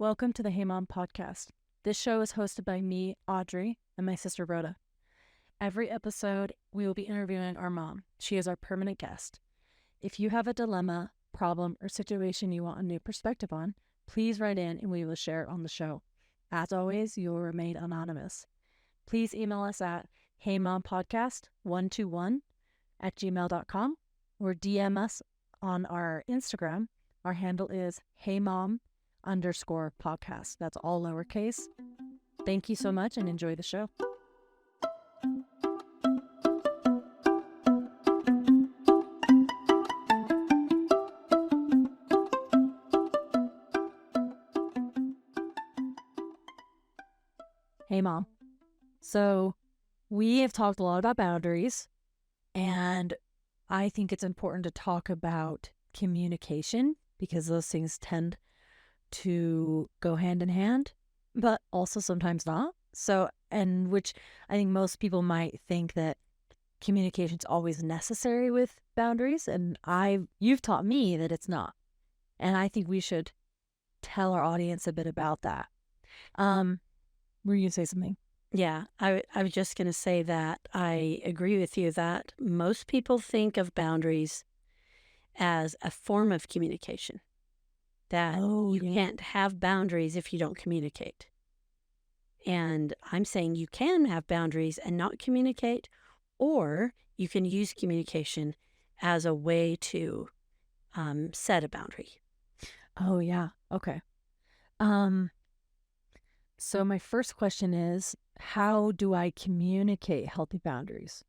Welcome to the Hey Mom podcast. This show is hosted by me, Audrie, and my sister Rhoda. Every episode, we will be interviewing our mom. She is our permanent guest. If you have a dilemma, problem, or situation you want a new perspective on, please write in and we will share it on the show. As always, you will remain anonymous. Please email us at heymompodcast121@gmail.com or DM us on our Instagram. Our handle is heymom_podcast. That's all lowercase. Thank you so much and enjoy the show. Hey, Mom. So we have talked a lot about boundaries, and I think it's important to talk about communication because those things tend to go hand in hand, but also sometimes not. Which I think most people might think that communication's always necessary with boundaries, and you've taught me that it's not. And I think we should tell our audience a bit about that. Were you going to say something? Yeah, I was just going to say that I agree with you that most people think of boundaries as a form of communication, that you can't have boundaries if you don't communicate. And I'm saying you can have boundaries and not communicate, or you can use communication as a way to set a boundary. Oh, yeah. Okay. So my first question is, how do I communicate healthy boundaries?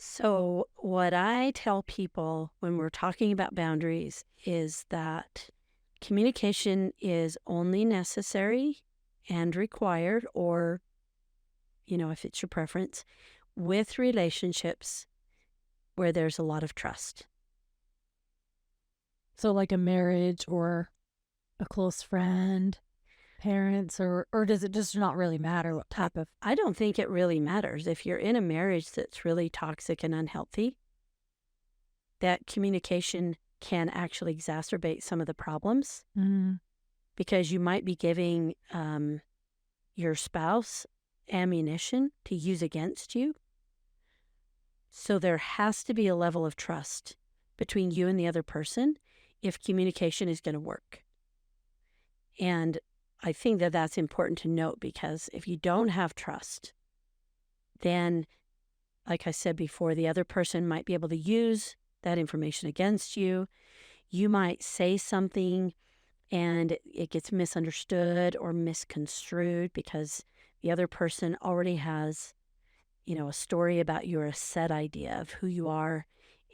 So what I tell people when we're talking about boundaries is that communication is only necessary and required, or, if it's your preference, with relationships where there's a lot of trust. So like a marriage or a close friend, parents, or does it just not really matter what type of? I don't think it really matters. If you're in a marriage that's really toxic and unhealthy, that communication can actually exacerbate some of the problems because you might be giving your spouse ammunition to use against you. So there has to be a level of trust between you and the other person if communication is going to work. And I think that that's important to note, because if you don't have trust, then, like I said before, the other person might be able to use that information against you. You might say something and it gets misunderstood or misconstrued because the other person already has, a story about you or a set idea of who you are,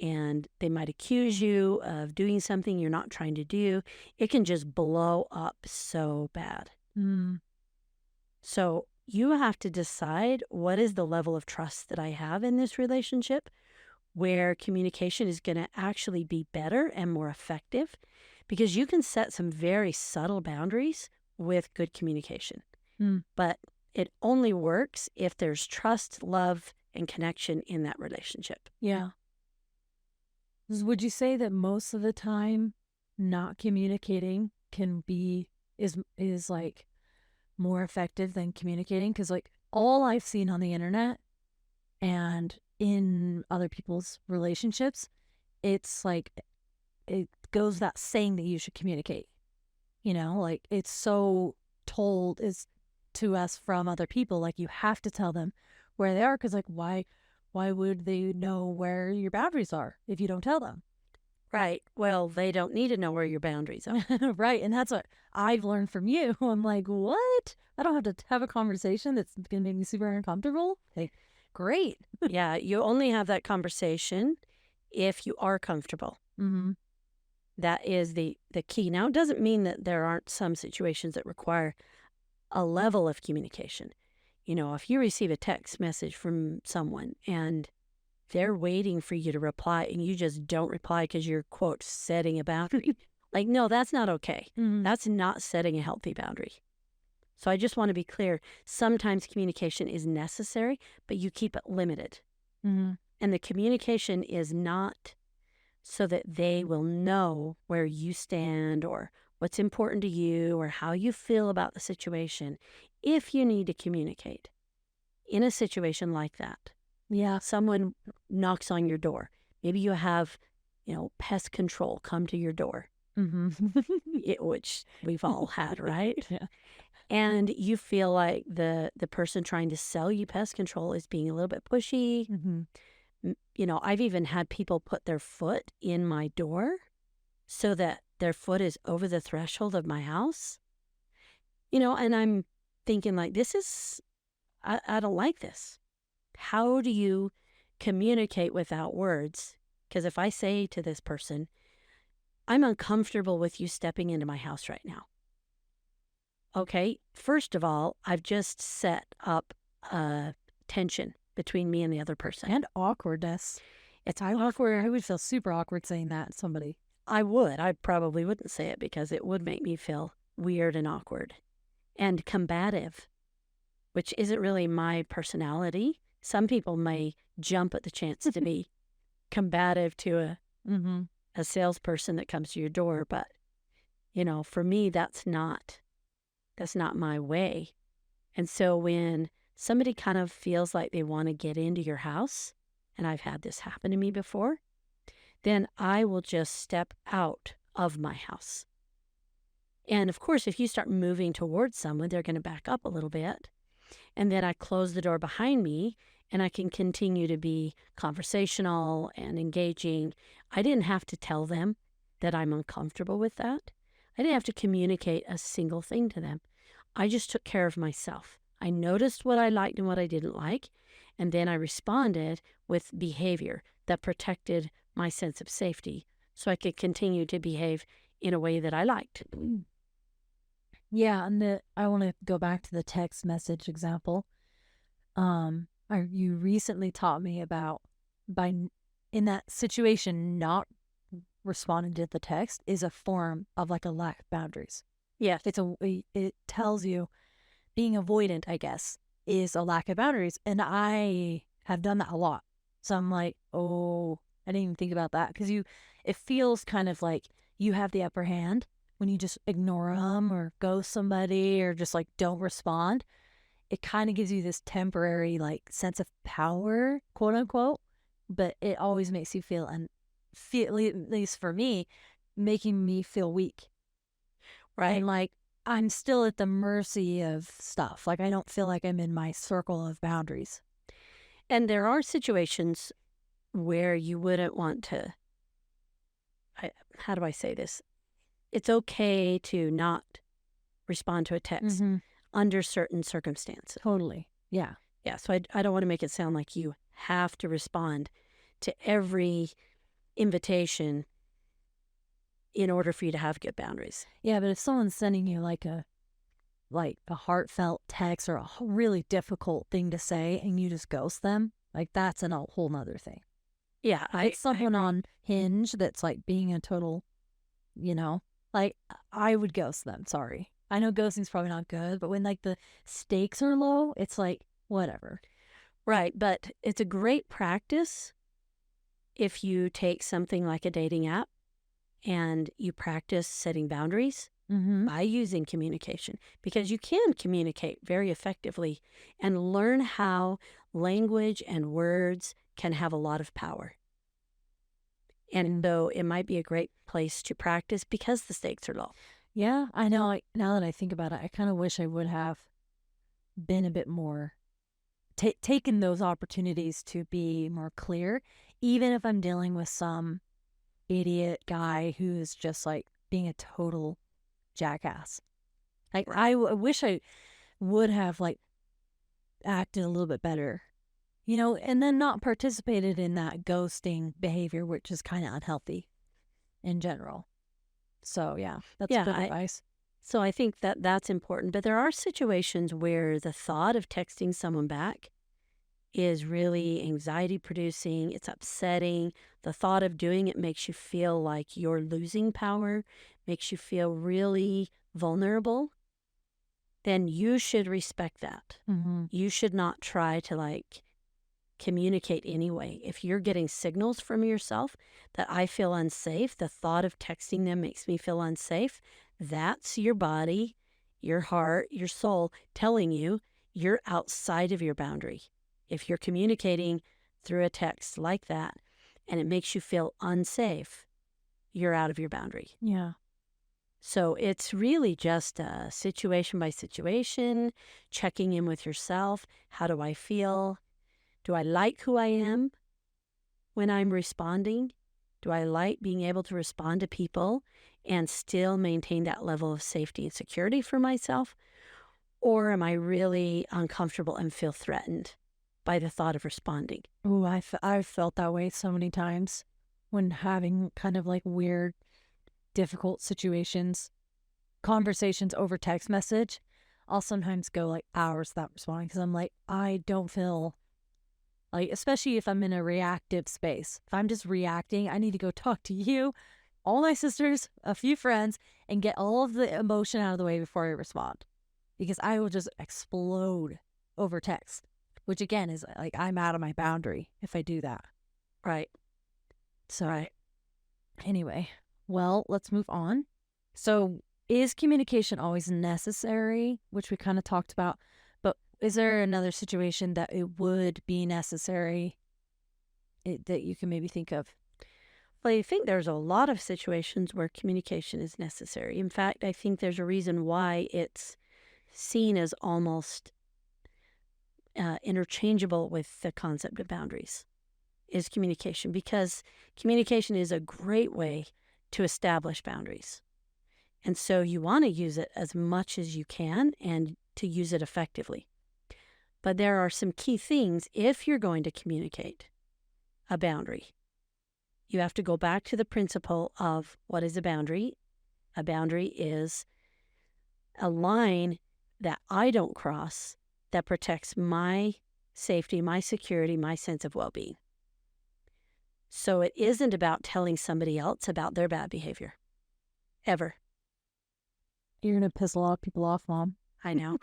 and they might accuse you of doing something you're not trying to do. It can just blow up so bad. So you have to decide, what is the level of trust that I have in this relationship where communication is going to actually be better and more effective, because you can set some very subtle boundaries with good communication. But it only works if there's trust, love, and connection in that relationship. Yeah. Would you say that most of the time not communicating is like more effective than communicating? Because like all I've seen on the internet and in other people's relationships, it's like it goes that saying that you should communicate. Like it's so told to us from other people, like you have to tell them where they are, because like why would they know where your boundaries are if you don't tell them? Right. Well, they don't need to know where your boundaries are. Right. And that's what I've learned from you. I'm like, what? I don't have to have a conversation that's going to make me super uncomfortable? Hey, great. Yeah. You only have that conversation if you are comfortable. That is the key. Now, it doesn't mean that there aren't some situations that require a level of communication. If you receive a text message from someone and they're waiting for you to reply and you just don't reply because you're, quote, setting a boundary, like, no, that's not okay. That's not setting a healthy boundary. So I just want to be clear. Sometimes communication is necessary, but you keep it limited. And the communication is not so that they will know where you stand or what's important to you or how you feel about the situation if you need to communicate in a situation like that. Yeah. Someone knocks on your door. Maybe you have, pest control come to your door, which we've all had, right? Yeah. And you feel like the person trying to sell you pest control is being a little bit pushy. I've even had people put their foot in my door so that their foot is over the threshold of my house. And I'm thinking like, I don't like this. How do you communicate without words? Because if I say to this person, I'm uncomfortable with you stepping into my house right now. Okay, first of all, I've just set up a tension between me and the other person. And awkwardness. It's awkward. I would feel super awkward saying that to somebody. I probably wouldn't say it because it would make me feel weird and awkward and combative, which isn't really my personality. Some people may jump at the chance to be combative to a salesperson that comes to your door, but for me, that's not my way. And so when somebody kind of feels like they want to get into your house, and I've had this happen to me before, then I will just step out of my house. And of course, if you start moving towards someone, they're going to back up a little bit. And then I close the door behind me and I can continue to be conversational and engaging. I didn't have to tell them that I'm uncomfortable with that. I didn't have to communicate a single thing to them. I just took care of myself. I noticed what I liked and what I didn't like, and then I responded with behavior that protected my sense of safety so I could continue to behave in a way that I liked. Yeah, and I want to go back to the text message example. You recently taught me about in that situation not responding to the text is a form of like a lack of boundaries. Yes. It tells you being avoidant, I guess, is a lack of boundaries. And I have done that a lot. So I'm like, oh, I didn't even think about that. Because it feels kind of like you have the upper hand when you just ignore them or ghost somebody or just like don't respond. It kind of gives you this temporary like sense of power, quote unquote. But it always makes you feel, at least for me, making me feel weak. Right. And like, I'm still at the mercy of stuff. Like, I don't feel like I'm in my circle of boundaries. And there are situations where you wouldn't want to, how do I say this? It's okay to not respond to a text under certain circumstances. Totally. Yeah. Yeah. So I don't want to make it sound like you have to respond to every invitation in order for you to have good boundaries. Yeah, but if someone's sending you like a heartfelt text or a really difficult thing to say and you just ghost them, like that's a whole nother thing. Yeah. It's someone on Hinge that's like being a total, like I would ghost them. Sorry. I know ghosting's probably not good, but when like the stakes are low, it's like whatever. Right. But it's a great practice if you take something like a dating app and you practice setting boundaries by using communication, because you can communicate very effectively and learn how language and words can have a lot of power. And so it might be a great place to practice because the stakes are low. Yeah, I know. Now that I think about it, I kind of wish I would have been a bit more, taken those opportunities to be more clear, even if I'm dealing with some idiot guy who's just like being a total jackass. Like, I wish I would have like acted a little bit better, and then not participated in that ghosting behavior, which is kind of unhealthy in general. So yeah, that's good advice. So I think that that's important. But there are situations where the thought of texting someone back is really anxiety producing. It's upsetting. The thought of doing it makes you feel like you're losing power, makes you feel really vulnerable. Then you should respect that. You should not try to like communicate anyway. If you're getting signals from yourself that I feel unsafe, the thought of texting them makes me feel unsafe, that's your body, your heart, your soul telling you you're outside of your boundary. If you're communicating through a text like that and it makes you feel unsafe, you're out of your boundary. Yeah. So it's really just a situation by situation, checking in with yourself. How do I feel? Do I like who I am when I'm responding? Do I like being able to respond to people and still maintain that level of safety and security for myself? Or am I really uncomfortable and feel threatened by the thought of responding? Ooh, I've felt that way so many times when having kind of like weird, difficult situations, conversations over text message. I'll sometimes go like hours without responding because I'm like, I don't feel like, especially if I'm in a reactive space. If I'm just reacting, I need to go talk to you, all my sisters, a few friends, and get all of the emotion out of the way before I respond because I will just explode over text, which again is like I'm out of my boundary if I do that. Right. So, anyway, well, let's move on. So, is communication always necessary? Which we kind of talked about, but is there another situation that it would be necessary that you can maybe think of? Well, I think there's a lot of situations where communication is necessary. In fact, I think there's a reason why it's seen as almost interchangeable with the concept of boundaries is communication, because communication is a great way to establish boundaries. And so you want to use it as much as you can and to use it effectively. But there are some key things if you're going to communicate a boundary. You have to go back to the principle of what is a boundary. A boundary is a line that I don't cross that protects my safety, my security, my sense of well-being. So it isn't about telling somebody else about their bad behavior. Ever. You're going to piss a lot of people off, Mom. I know.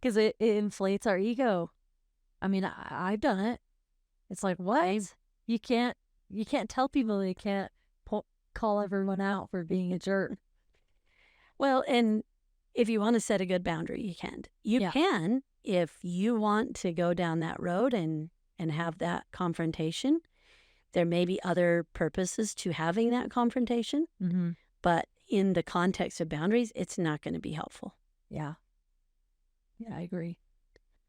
Because it inflates our ego. I mean, I've done it. It's like, what? You can't tell people you can't call everyone out for being a jerk. Well, and if you want to set a good boundary, you can. You can if you want to go down that road and have that confrontation. There may be other purposes to having that confrontation, but in the context of boundaries, it's not going to be helpful. Yeah. Yeah, I agree.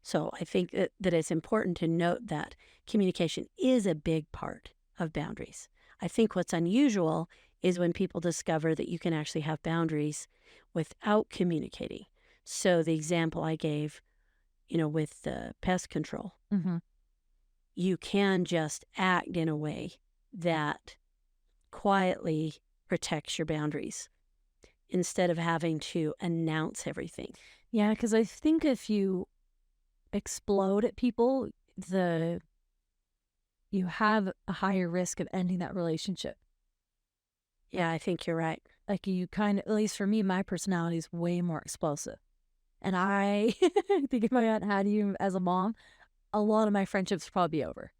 So I think that it's important to note that communication is a big part of boundaries. I think what's unusual is when people discover that you can actually have boundaries without communicating. So the example I gave, with the pest control, you can just act in a way that quietly protects your boundaries instead of having to announce everything. Yeah, because I think if you explode at people, you have a higher risk of ending that relationship. Yeah, I think you're right. Like you kind of, at least for me, my personality is way more explosive. And I think if I hadn't had you as a mom, a lot of my friendships would probably be over.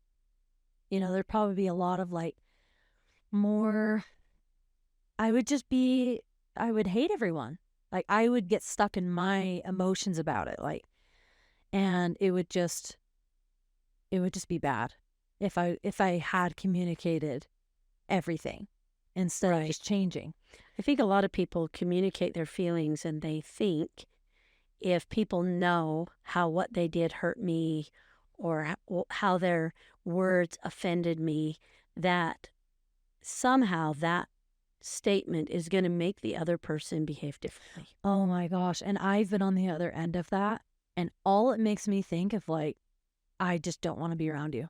There'd probably be a lot of like more, I would hate everyone. Like I would get stuck in my emotions about it. Like, and it would just be bad if I had communicated everything instead of just changing. I think a lot of people communicate their feelings and they think if people know how what they did hurt me or how their words offended me, that somehow that statement is going to make the other person behave differently. Oh my gosh. And I've been on the other end of that. And all it makes me think of like, I just don't want to be around you.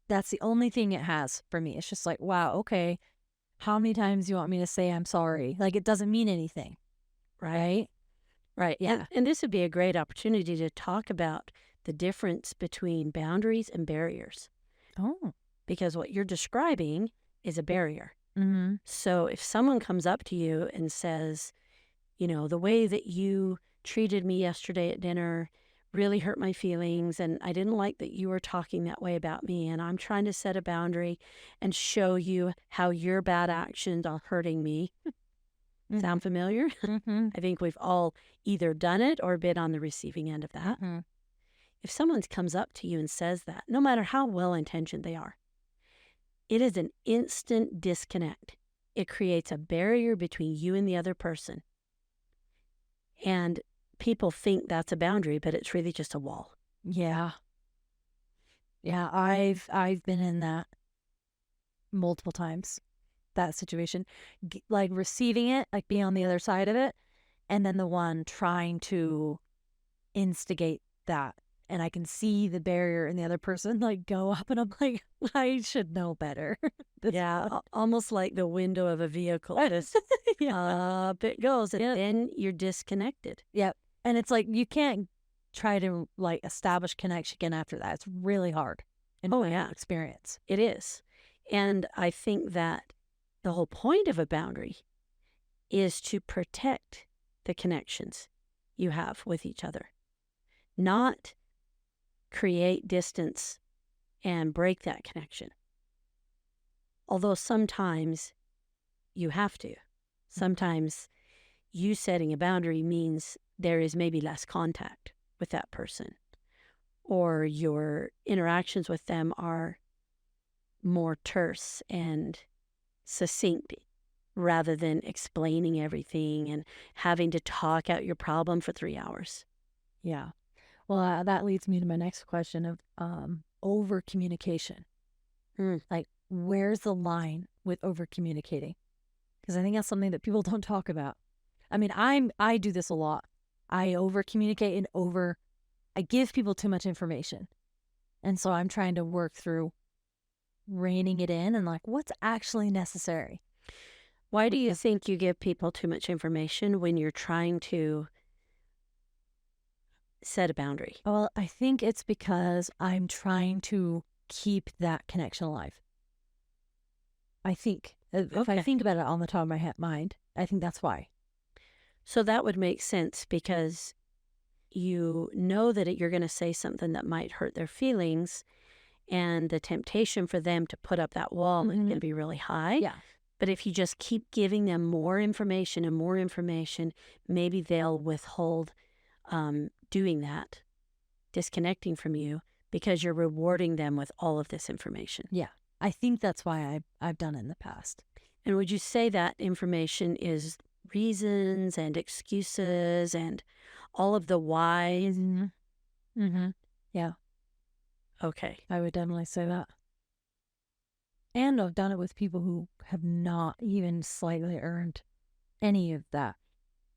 That's the only thing it has for me. It's just like, wow, okay. How many times do you want me to say I'm sorry? Like it doesn't mean anything. Right? Right. Yeah. And this would be a great opportunity to talk about the difference between boundaries and barriers. Oh. Because what you're describing is a barrier. Mm-hmm. So if someone comes up to you and says, the way that you treated me yesterday at dinner really hurt my feelings, and I didn't like that you were talking that way about me, and I'm trying to set a boundary and show you how your bad actions are hurting me. Sound familiar? Mm-hmm. I think we've all either done it or been on the receiving end of that. Mm-hmm. If someone comes up to you and says that, no matter how well-intentioned they are, it is an instant disconnect. It creates a barrier between you and the other person. And people think that's a boundary, but it's really just a wall. Yeah. Yeah, I've been in that multiple times. That situation, like receiving it, like being on the other side of it, and then the one trying to instigate that. And I can see the barrier in the other person like go up, and I'm like, I should know better. Yeah, almost like the window of a vehicle. Just Yeah. up it goes, and Yeah. then you're disconnected. Yep. And it's like you can't try to like establish connection again after that. It's really hard in Oh, my yeah, experience. it is. And I think that the whole point of a boundary is to protect the connections you have with each other, not create distance and break that connection. Although sometimes you have to. Sometimes you setting a boundary means there is maybe less contact with that person, or your interactions with them are more terse and succinct rather than explaining everything and having to talk out your problem for 3 hours. Yeah. Well, that leads me to my next question of over communication. Mm. Like, where's the line with over communicating? Because I think that's something that people don't talk about. I mean, I do this a lot. I over communicate and I give people too much information, and so I'm trying to work through reining it in and like what's actually necessary. Why do you Because, think you give people too much information when you're trying to set a boundary? well, I think it's because I'm trying to keep that connection alive. I think if I Okay. think about it on the top of my mind, I think that's why. So that would make sense because you know that you're going to say something that might hurt their feelings, and the temptation for them to put up that wall is going to be really high. Yeah. But if you just keep giving them more information and more information, maybe they'll withhold doing that, disconnecting from you, because you're rewarding them with all of this information. Yeah. I think that's why I've done it in the past. And would you say that information is reasons and excuses and all of the whys? Mm-hmm. Yeah, Okay. I would definitely say that. And I've done it with people who have not even slightly earned any of that.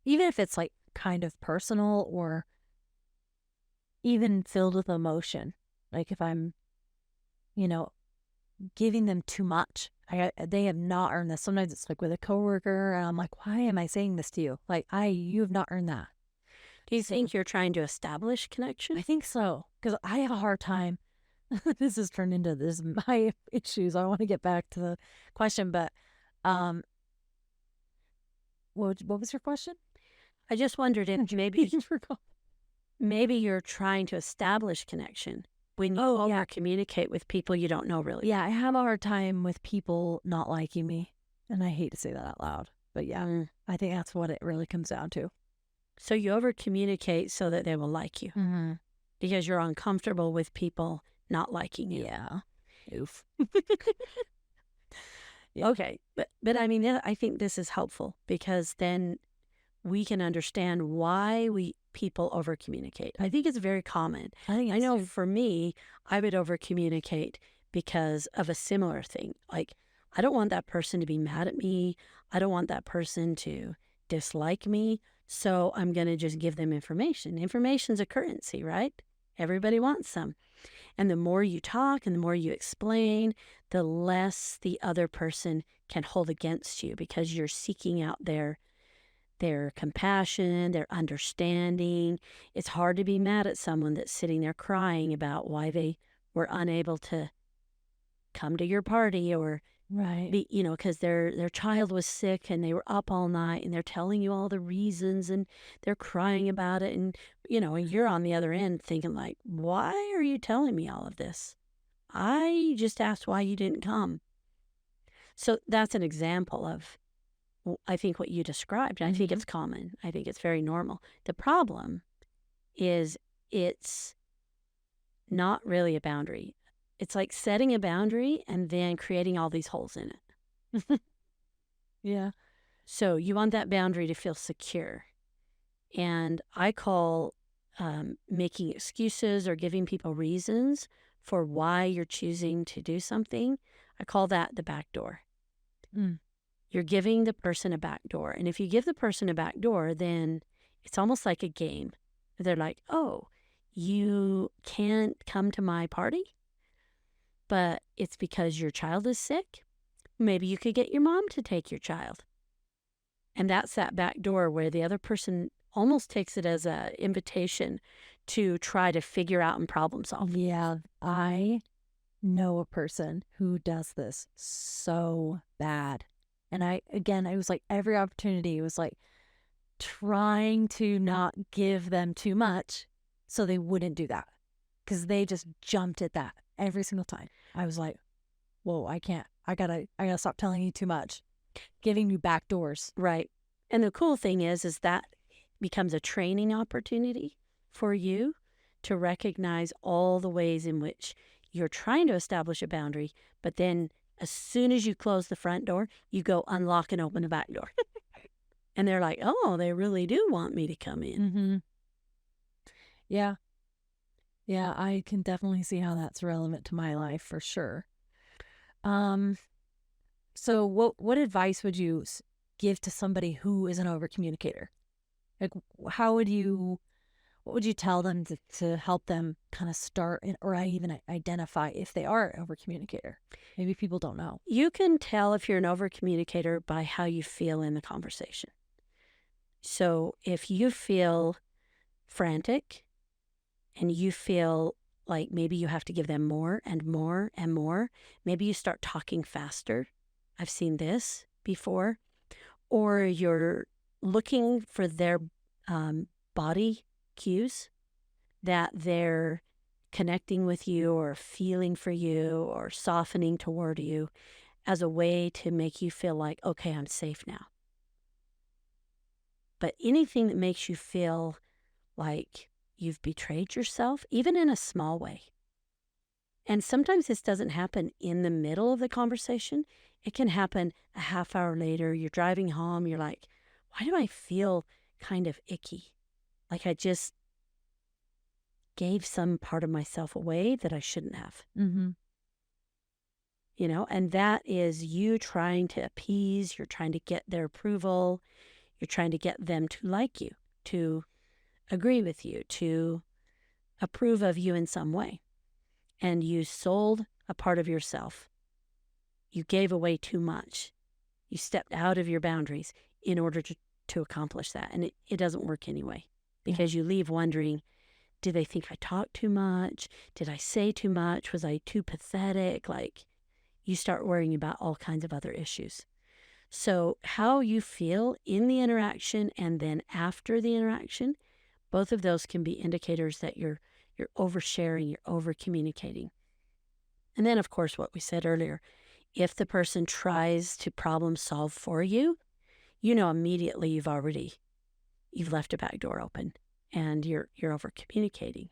Even if it's like kind of personal or even filled with emotion. Like if I'm, you know, giving them too much, they have not earned this. Sometimes it's like with a coworker, and I'm like, why am I saying this to you? Like you have not earned that. Do you think you're trying to establish connection? I think so, because I have a hard time. This has turned into my issues. I want to get back to the question, but um, what was your question? I just wondered if maybe Forgot. maybe you're trying to establish connection when you Yeah. communicate with people you don't know really. Yeah, I have a hard time with people not liking me, and I hate to say that out loud, but yeah, I think that's what it really comes down to. So you over communicate so that they will like you Mm-hmm. because you're uncomfortable with people not liking you. Yeah. Oof. Yeah. Okay. But I mean, I think this is helpful because then we can understand why people over communicate. I think it's very common. I know for me, I would over communicate because of a similar thing. Like, I don't want that person to be mad at me. I don't want that person to dislike me. So I'm going to just give them information. Information's a currency, right? Everybody wants some. And the more you talk and the more you explain, the less the other person can hold against you because you're seeking out their compassion, their understanding. It's hard to be mad at someone that's sitting there crying about why they were unable to come to your party or Right. be, because their child was sick and they were up all night and they're telling you all the reasons and they're crying about it. And, and you're on the other end thinking like, why are you telling me all of this? I just asked why you didn't come. So that's an example of, I think, what you described. I think it's common. I think it's very normal. The problem is it's not really a boundary. It's like setting a boundary and then creating all these holes in it. Yeah. So you want that boundary to feel secure. And I call making excuses or giving people reasons for why you're choosing to do something, I call that the back door. Mm. You're giving the person a back door. And if you give the person a back door, then it's almost like a game. They're like, oh, you can't come to my party, but it's because your child is sick. Maybe you could get your mom to take your child. And that's that back door where the other person almost takes it as an invitation to try to figure out and problem solve. Yeah, I know a person who does this so bad. And it was like every opportunity was like trying to not give them too much so they wouldn't do that. Because they just jumped at that every single time. I was like, whoa, I can't. I gotta stop telling you too much. Giving you back doors. Right. And the cool thing is that becomes a training opportunity for you to recognize all the ways in which you're trying to establish a boundary, but then as soon as you close the front door, you go unlock and open the back door. And they're like, oh, they really do want me to come in. Mm-hmm. Yeah. Yeah, I can definitely see how that's relevant to my life for sure. So what advice would you give to somebody who is an overcommunicator? Like, what would you tell them to help them kind of start or even identify if they are an overcommunicator? Maybe people don't know. You can tell if you're an overcommunicator by how you feel in the conversation. So if you feel frantic and you feel like maybe you have to give them more and more and more, maybe you start talking faster. I've seen this before. Or you're looking for their body cues that they're connecting with you or feeling for you or softening toward you as a way to make you feel like, okay, I'm safe now. But anything that makes you feel like you've betrayed yourself, even in a small way. And sometimes this doesn't happen in the middle of the conversation. It can happen a half hour later. You're driving home. You're like, why do I feel kind of icky? Like I just gave some part of myself away that I shouldn't have. Mm-hmm. And that is you trying to appease. You're trying to get their approval. You're trying to get them to like you, to agree with you, to approve of you in some way. And you sold a part of yourself. You gave away too much. You stepped out of your boundaries in order to accomplish that. And it doesn't work anyway, because you leave wondering, did they think I talked too much? Did I say too much? Was I too pathetic? Like, you start worrying about all kinds of other issues. So how you feel in the interaction and then after the interaction, both of those can be indicators that you're oversharing, you're over communicating. And then, of course, what we said earlier, if the person tries to problem solve for you, immediately you've left a back door open and you're over communicating.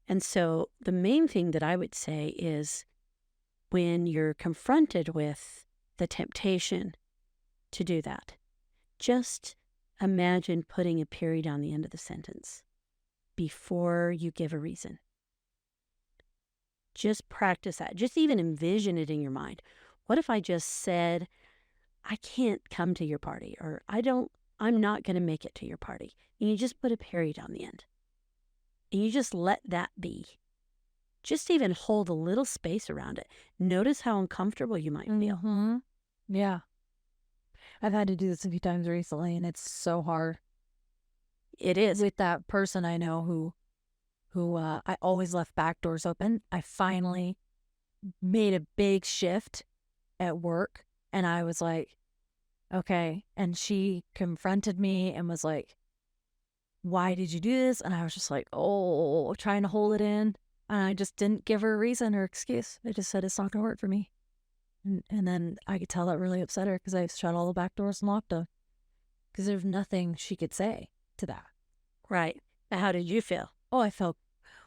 And so the main thing that I would say is when you're confronted with the temptation to do that, just imagine putting a period on the end of the sentence before you give a reason. Just practice that. Just even envision it in your mind. What if I just said, I can't come to your party, or I'm not going to make it to your party. And you just put a period on the end. And you just let that be. Just even hold a little space around it. Notice how uncomfortable you might feel. Mm-hmm. Yeah. I've had to do this a few times recently, and it's so hard. It is. With that person I know who I always left back doors open, I finally made a big shift at work, and I was like, okay. And she confronted me and was like, why did you do this? And I was just like, oh, trying to hold it in. And I just didn't give her a reason or excuse. I just said, it's not going to work for me. And then I could tell that really upset her because I shut all the back doors and locked them because there's nothing she could say to that. Right. Now, how did you feel? Oh, I felt,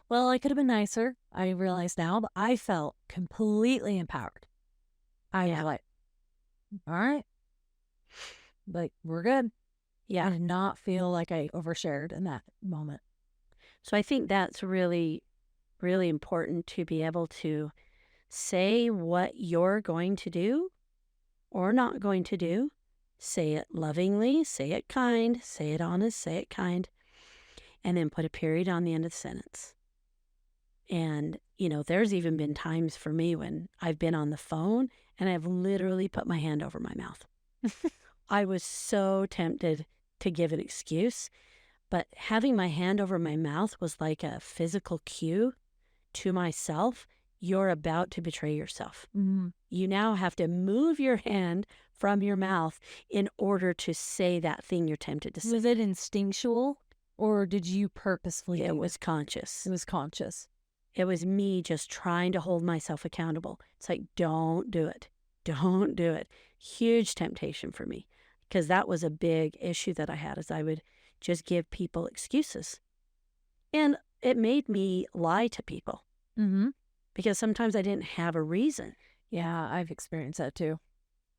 well, I could have been nicer. I realize now, but I felt completely empowered. I was like, all right, like, we're good. Yeah. I did not feel like I overshared in that moment. So I think that's really, really important to be able to say what you're going to do or not going to do. Say it lovingly, say it kind, say it honest, say it kind, and then put a period on the end of the sentence. And, there's even been times for me when I've been on the phone and I've literally put my hand over my mouth. I was so tempted to give an excuse, but having my hand over my mouth was like a physical cue to myself. You're about to betray yourself. Mm-hmm. You now have to move your hand from your mouth in order to say that thing you're tempted to say. Was it instinctual or did you purposefully It was conscious. It was conscious. It was me just trying to hold myself accountable. It's like, don't do it. Don't do it. Huge temptation for me because that was a big issue that I had is I would just give people excuses. And it made me lie to people because sometimes I didn't have a reason. Yeah, I've experienced that too.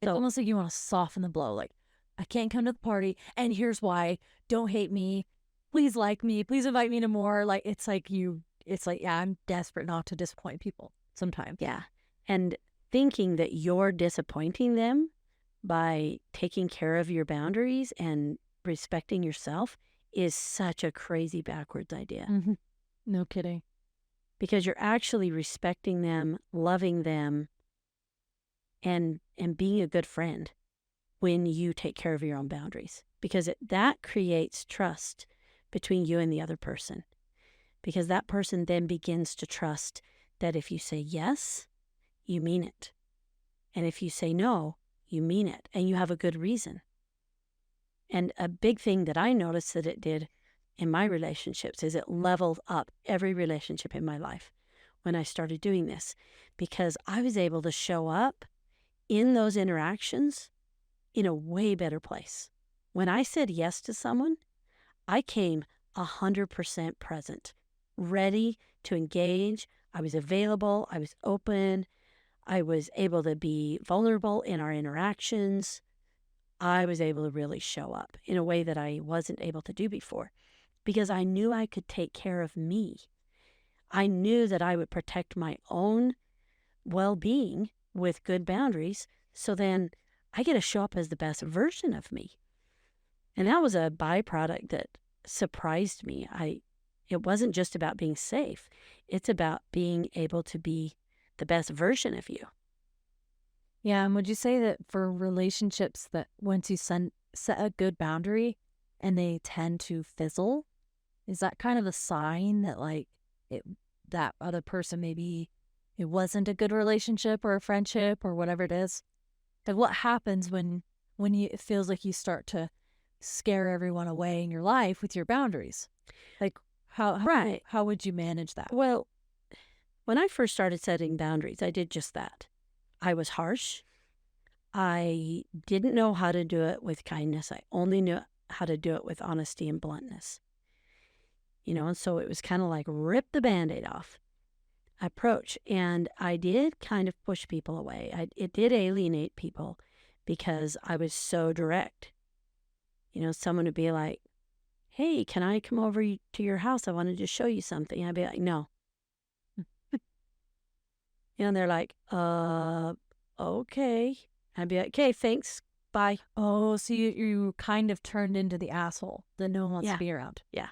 It's So- almost like you want to soften the blow. Like, I can't come to the party and here's why. Don't hate me. Please like me. Please invite me to more. Like, it's like, yeah, I'm desperate not to disappoint people sometimes. Yeah. And thinking that you're disappointing them by taking care of your boundaries and respecting yourself is such a crazy backwards idea. Mm-hmm. No kidding. Because you're actually respecting them, loving them, and being a good friend when you take care of your own boundaries. Because that creates trust between you and the other person. Because that person then begins to trust that if you say yes, you mean it. And if you say no, you mean it. And you have a good reason. And a big thing that I noticed that it did in my relationships is it leveled up every relationship in my life when I started doing this. Because I was able to show up in those interactions in a way better place. When I said yes to someone, I came 100% present, ready to engage. I was available. I was open. I was able to be vulnerable in our interactions. I was able to really show up in a way that I wasn't able to do before because I knew I could take care of me. I knew that I would protect my own well-being with good boundaries. So then I get to show up as the best version of me. And that was a byproduct that surprised me. It wasn't just about being safe. It's about being able to be the best version of you. Yeah, and would you say that for relationships that once you set a good boundary and they tend to fizzle, is that kind of a sign that that other person maybe it wasn't a good relationship or a friendship or whatever it is? Like what happens when it feels like you start to scare everyone away in your life with your boundaries? Like how would you manage that? Well, when I first started setting boundaries, I did just that. I was harsh. I didn't know how to do it with kindness. I only knew how to do it with honesty and bluntness. And so it was kind of like rip the Band-Aid off approach. And I did kind of push people away. It did alienate people because I was so direct. Someone would be like, hey, can I come over to your house? I wanted to show you something. I'd be like, no. And they're like, okay. I'd be like, okay, thanks. Bye. Oh, so you kind of turned into the asshole that no one wants to be around. Yeah.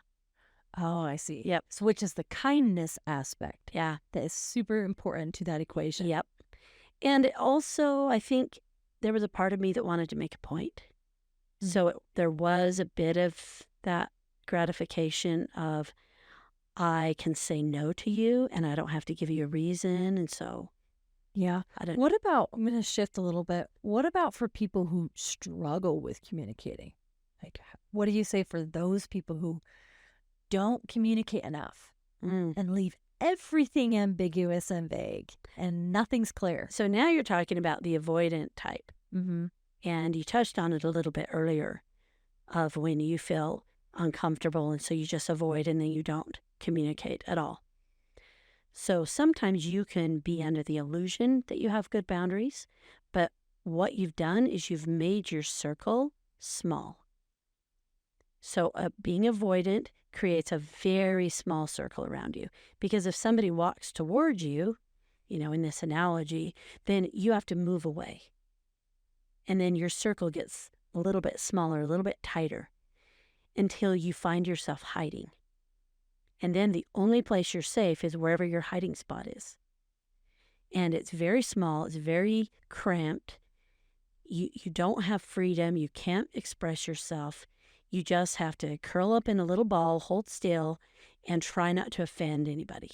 Oh, I see. Yep. So which is the kindness aspect. Yeah. That is super important to that equation. Yep. And also, I think there was a part of me that wanted to make a point. Mm-hmm. So there was a bit of that gratification of, I can say no to you and I don't have to give you a reason. And so, yeah. What about, I'm going to shift a little bit. What about for people who struggle with communicating? Like, what do you say for those people who don't communicate enough Mm. and leave everything ambiguous and vague and nothing's clear. So now you're talking about the avoidant type. Mm-hmm. And you touched on it a little bit earlier of when you feel uncomfortable and so you just avoid and then you don't communicate at all. So sometimes you can be under the illusion that you have good boundaries, but what you've done is you've made your circle small. So being avoidant creates a very small circle around you because if somebody walks towards you, in this analogy, then you have to move away. And then your circle gets a little bit smaller, a little bit tighter until you find yourself hiding. And then the only place you're safe is wherever your hiding spot is. And it's very small, it's very cramped. You don't have freedom, you can't express yourself. You just have to curl up in a little ball, hold still, and try not to offend anybody.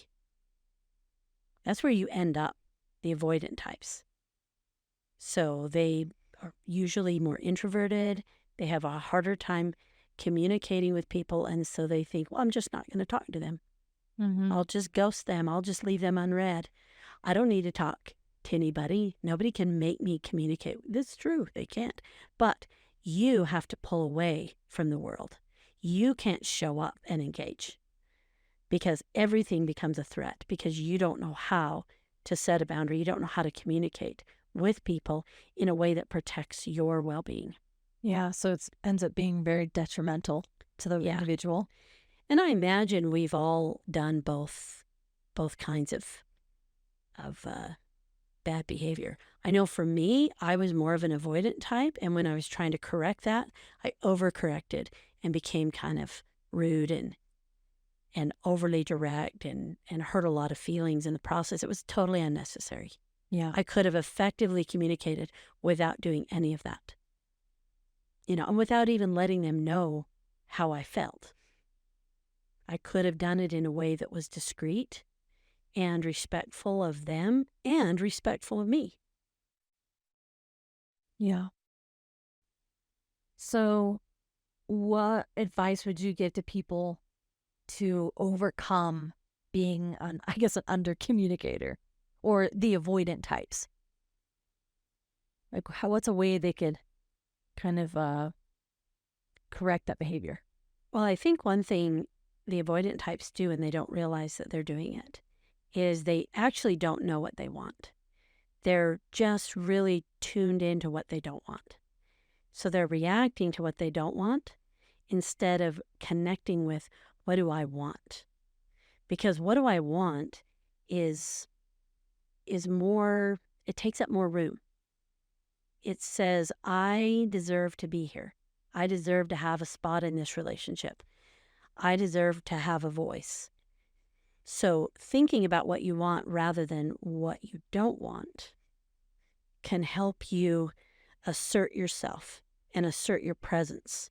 That's where you end up, the avoidant types. So they are usually more introverted. They have a harder time communicating with people. And so they think, well, I'm just not going to talk to them. Mm-hmm. I'll just ghost them. I'll just leave them unread. I don't need to talk to anybody. Nobody can make me communicate. That's true. They can't. But you have to pull away from the world. You can't show up and engage because everything becomes a threat because you don't know how to set a boundary. You don't know how to communicate with people in a way that protects your well-being. Yeah, so it ends up being very detrimental to the individual. And I imagine we've all done both kinds of bad behavior. I know for me, I was more of an avoidant type, and when I was trying to correct that, I overcorrected and became kind of rude and overly direct and hurt a lot of feelings in the process. It was totally unnecessary. Yeah. I could have effectively communicated without doing any of that. And without even letting them know how I felt. I could have done it in a way that was discreet and respectful of them and respectful of me. Yeah. So what advice would you give to people to overcome being an under communicator or the avoidant types? Like what's a way they could kind of correct that behavior? Well, I think one thing the avoidant types do, and they don't realize that they're doing it, is they actually don't know what they want. They're just really tuned into what they don't want. So they're reacting to what they don't want instead of connecting with what do I want? Because what do I want is more, it takes up more room. It says, I deserve to be here. I deserve to have a spot in this relationship. I deserve to have a voice. So thinking about what you want rather than what you don't want can help you assert yourself and assert your presence.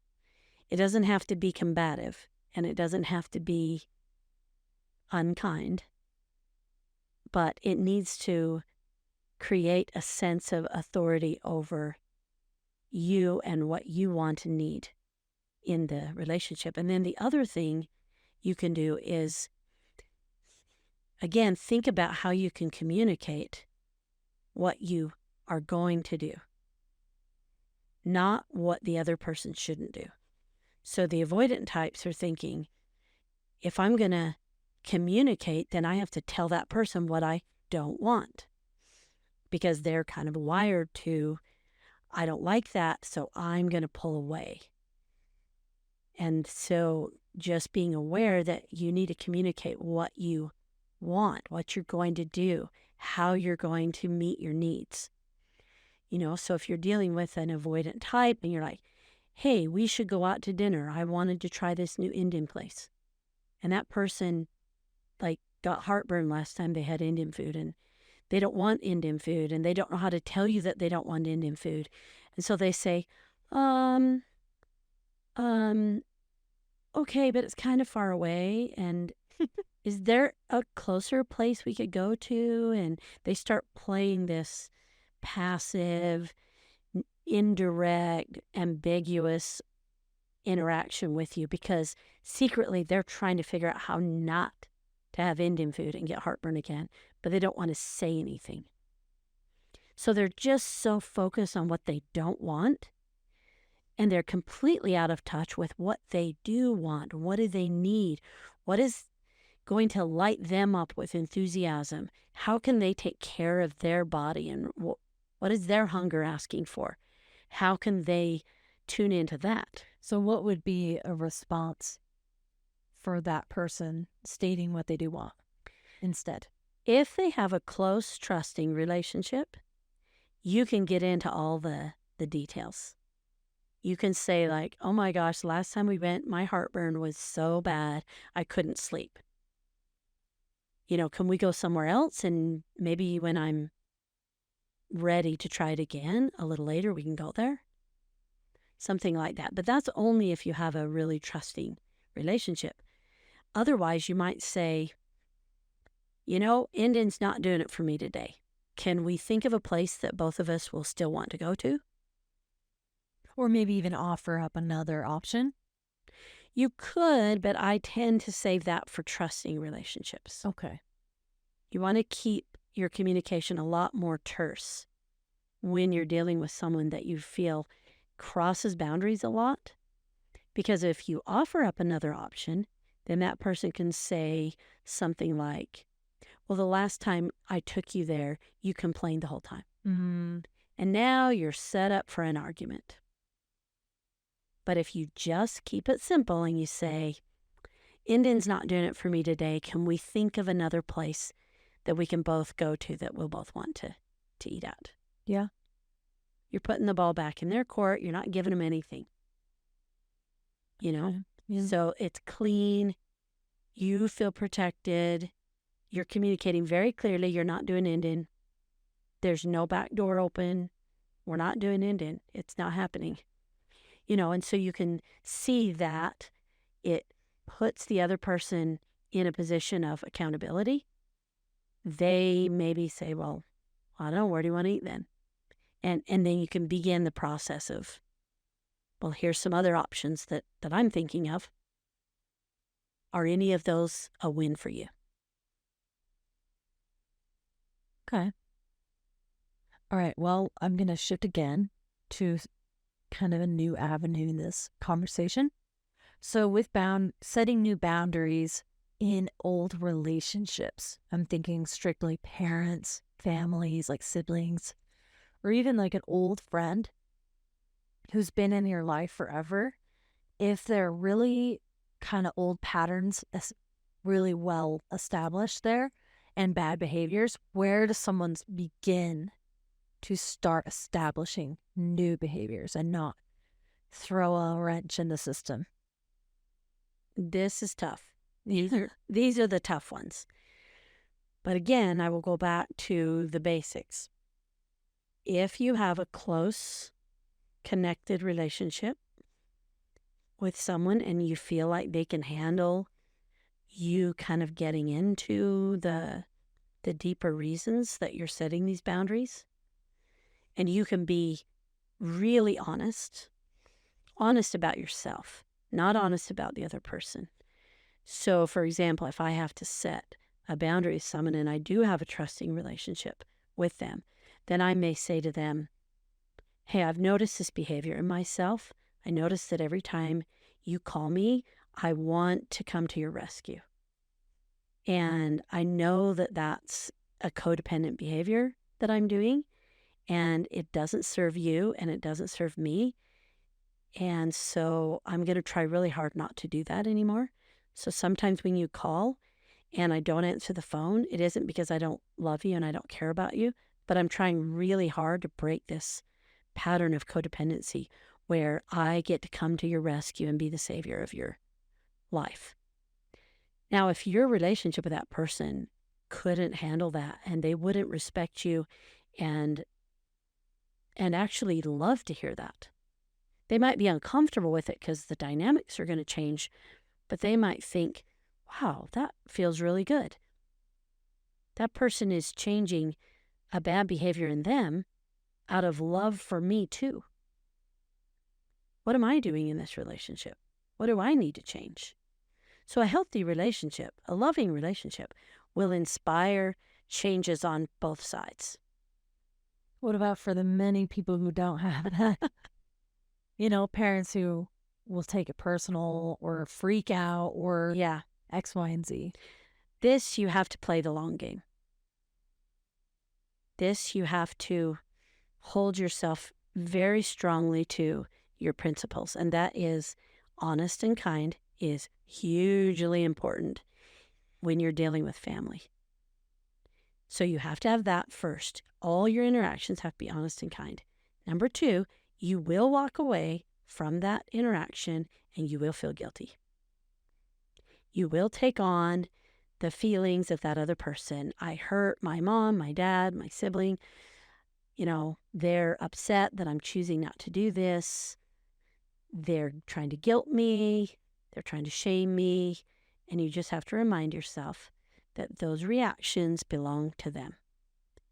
It doesn't have to be combative and it doesn't have to be unkind, but it needs to create a sense of authority over you and what you want and need in the relationship. And then the other thing you can do is, again, think about how you can communicate what you are going to do, not what the other person shouldn't do. So the avoidant types are thinking, if I'm going to communicate, then I have to tell that person what I don't want because they're kind of wired to, I don't like that, so I'm going to pull away. And so just being aware that you need to communicate what you want, what you're going to do, how you're going to meet your needs. So if you're dealing with an avoidant type and you're like, hey, we should go out to dinner. I wanted to try this new Indian place. And that person got heartburn last time they had Indian food and they don't want Indian food and they don't know how to tell you that they don't want Indian food. And so they say, okay, but it's kind of far away. And is there a closer place we could go to? And they start playing this passive, indirect, ambiguous interaction with you because secretly they're trying to figure out how not to have Indian food and get heartburn again, but they don't want to say anything. So they're just so focused on what they don't want, and they're completely out of touch with what they do want. What do they need? What is going to light them up with enthusiasm? How can they take care of their body, and what is their hunger asking for? How can they tune into that? So, what would be a response for that person stating what they do want instead? If they have a close, trusting relationship, you can get into all the details. You can say, like, oh my gosh, last time we went, my heartburn was so bad, I couldn't sleep. Can we go somewhere else? And maybe when I'm ready to try it again a little later, we can go there. Something like that. But that's only if you have a really trusting relationship. Otherwise, you might say, Indian's not doing it for me today. Can we think of a place that both of us will still want to go to? Or maybe even offer up another option. You could, but I tend to save that for trusting relationships. Okay. You want to keep your communication a lot more terse when you're dealing with someone that you feel crosses boundaries a lot. Because if you offer up another option, then that person can say something like, well, the last time I took you there, you complained the whole time. Mm-hmm. And now you're set up for an argument. But if you just keep it simple and you say, Indian's not doing it for me today, can we think of another place that we can both go to that we'll both want to eat at? Yeah. You're putting the ball back in their court. You're not giving them anything. Okay. Yeah. So it's clean. You feel protected. You're communicating very clearly. You're not doing Indian. There's no back door open. We're not doing Indian. It's not happening. And so you can see that it puts the other person in a position of accountability. They maybe say, well, I don't know, where do you want to eat then? And then you can begin the process of, well, here's some other options that I'm thinking of. Are any of those a win for you? Okay. All right. Well, I'm going to shift again to kind of a new avenue in this conversation. So with setting new boundaries in old relationships, I'm thinking strictly parents, families, like siblings, or even like an old friend who's been in your life forever. If they're really kind of old patterns, really well established there, and bad behaviors, where does someone begin to start establishing new behaviors and not throw a wrench in the system? This is tough. These are the tough ones. But again, I will go back to the basics. If you have a close, connected relationship with someone and you feel like they can handle you kind of getting into the deeper reasons that you're setting these boundaries, and you can be really honest about yourself, not honest about the other person. So, for example, if I have to set a boundary with someone and I do have a trusting relationship with them, then I may say to them, hey, I've noticed this behavior in myself. I notice that every time you call me, I want to come to your rescue. And I know that that's a codependent behavior that I'm doing, and it doesn't serve you and it doesn't serve me. And so I'm going to try really hard not to do that anymore. So sometimes when you call and I don't answer the phone, it isn't because I don't love you and I don't care about you, but I'm trying really hard to break this pattern of codependency where I get to come to your rescue and be the savior of your life. Now, if your relationship with that person couldn't handle that and they wouldn't respect you and actually love to hear that, they might be uncomfortable with it because the dynamics are going to change, but they might think, wow, that feels really good. That person is changing a bad behavior in them out of love for me too. What am I doing in this relationship? What do I need to change? So, a healthy relationship, a loving relationship, will inspire changes on both sides. What about for the many people who don't have that? Parents who will take it personal or freak out or Yeah, X, Y, and Z. this you have to play the long game. This you have to hold yourself very strongly to your principles, and that is honest and kind is hugely important when you're dealing with family. So you have to have that first. All your interactions have to be honest and kind. Number two, you will walk away from that interaction and you will feel guilty. You will take on the feelings of that other person. I hurt my mom, my dad, my sibling. They're upset that I'm choosing not to do this. They're trying to guilt me. They're trying to shame me. And you just have to remind yourself that those reactions belong to them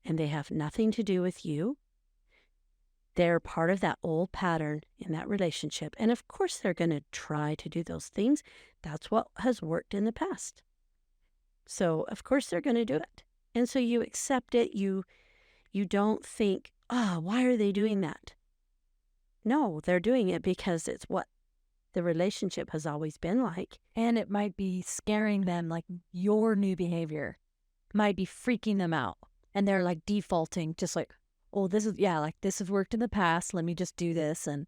and they have nothing to do with you. They're part of that old pattern in that relationship. And of course, they're going to try to do those things. That's what has worked in the past. So, of course, they're going to do it. And so you accept it. You don't think, why are they doing that? No, they're doing it because it's what the relationship has always been like. And it might be scaring them, like your new behavior might be freaking them out. And they're like defaulting, just like, oh, this has worked in the past. Let me just do this. And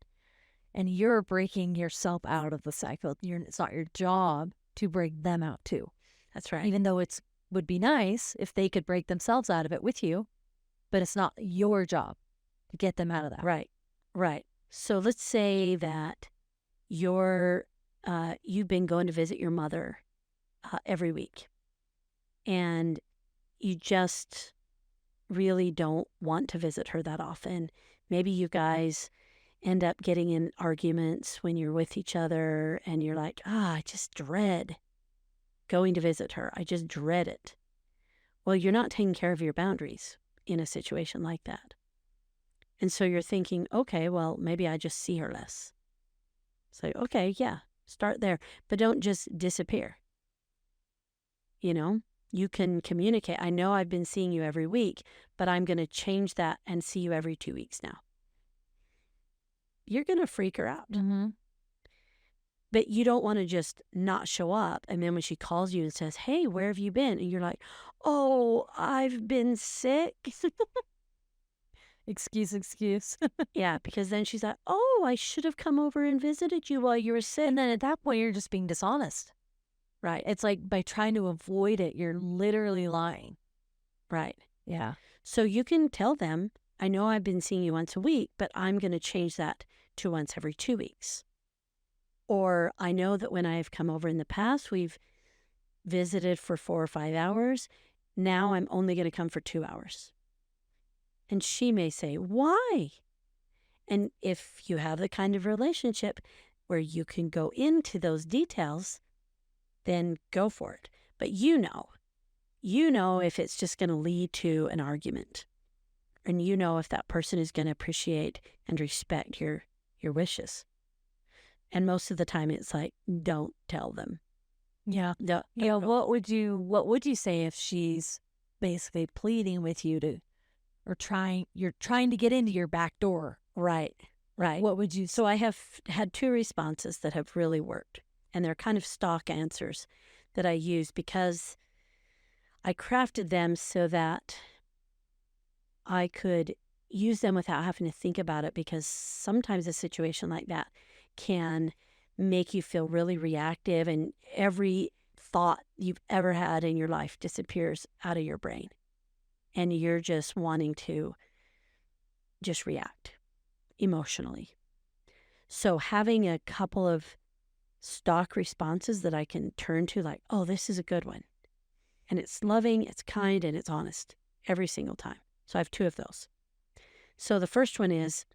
you're breaking yourself out of the cycle. It's not your job to break them out too. That's right. Even though would be nice if they could break themselves out of it with you, but it's not your job to get them out of that. Right, right. So let's say that you've been going to visit your mother every week, and you just really don't want to visit her that often. Maybe you guys end up getting in arguments when you're with each other, and you're like, I just dread going to visit her. I just dread it. Well, you're not taking care of your boundaries in a situation like that. And so you're thinking, okay, well, maybe I just see her less. So, okay, yeah, start there. But don't just disappear. You can communicate. I know I've been seeing you every week, but I'm going to change that and see you every 2 weeks now. You're going to freak her out. Mm-hmm. But you don't want to just not show up. And then when she calls you and says, hey, where have you been? And you're like, oh, I've been sick. Excuse. Yeah, because then she's like, oh, I should have come over and visited you while you were sick. And then at that point, you're just being dishonest. Right. It's like by trying to avoid it, you're literally lying. Right. Yeah. So you can tell them, I know I've been seeing you once a week, but I'm going to change that to once every 2 weeks. Or I know that when I've come over in the past, we've visited for 4 or 5 hours. Now I'm only going to come for 2 hours. And she may say, why? And if you have the kind of relationship where you can go into those details, then go for it. But you know if it's just going to lead to an argument. And you know if that person is going to appreciate and respect your wishes. And most of the time it's like, don't tell them. Yeah. Don't. What would you say if she's basically pleading with you you're trying to get into your back door? Right. What would you say? So I have had 2 responses that have really worked. And they're kind of stock answers that I use because I crafted them so that I could use them without having to think about it, because sometimes a situation like that can make you feel really reactive and every thought you've ever had in your life disappears out of your brain. And you're just wanting to just react emotionally. So having a couple of stock responses that I can turn to, like, oh, this is a good one. And it's loving, it's kind, and it's honest every single time. So I have 2 of those. So the first one is,